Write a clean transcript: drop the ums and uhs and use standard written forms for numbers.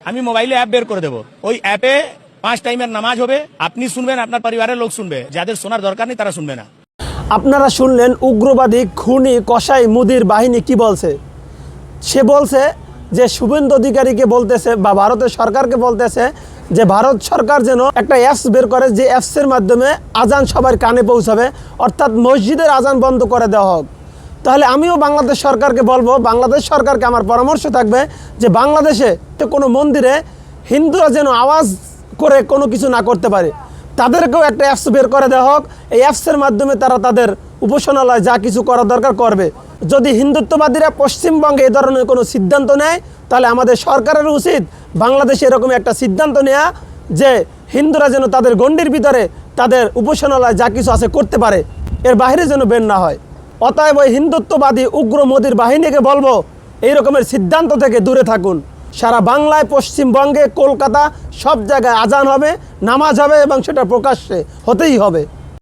আমি মোবাইলে অ্যাপ বের করে দেবো, ওই অ্যাপে 5 টাইমের নামাজ হবে, আপনি শুনবেন, আপনার পরিবারের লোক শুনবে, যাদের শোনার দরকার নেই তারা শুনবে না। আপনারা শুনলেন উগ্রবাদী খুনি কসাই মুদির বাহিনী কি বলছে। সে বলছে যে শুভেন্দু অধিকারীকে বলতেছে বা ভারতের সরকারকে বলতেছে যে ভারত সরকার যেন একটা অ্যাপস বের করে, যে অ্যাপসের মাধ্যমে আজান সবার কানে পৌঁছাবে, অর্থাৎ মসজিদের আজান বন্ধ করে দেওয়া হোক। তাহলে আমিও বাংলাদেশ সরকারকে বলবো, বাংলাদেশ সরকারকে আমার পরামর্শ থাকবে যে বাংলাদেশে তো কোনো মন্দিরে হিন্দুরা যেন আওয়াজ করে কোনো কিছু না করতে পারে, তাদেরকেও একটা অ্যাপস বের করে দেওয়া হোক। এই অ্যাপসের মাধ্যমে তারা তাদের উপাসনালয় যা কিছু করা দরকার করবে। যদি হিন্দুত্ববাদীরা পশ্চিমবঙ্গে এই ধরনের কোনো সিদ্ধান্ত নেয়, তাহলে আমাদের সরকারের উচিত বাংলাদেশে এরকম একটা সিদ্ধান্ত নেওয়া যে হিন্দুরা যেন তাদের গণ্ডির ভিতরে তাদের উপাসনালয় যা কিছু আছে করতে পারে, এর বাইরে যেন বের না হয়। অতএব ওই হিন্দুত্ববাদী উগ্র মোদির বাহিনীকে বলবো এই রকমের সিদ্ধান্ত থেকে দূরে থাকুন। সারা বাংলায়, পশ্চিমবঙ্গে, কলকাতা সব জায়গায় আজান হবে, নামাজ হবে এবং সেটা প্রকাশ্যে হতেই হবে।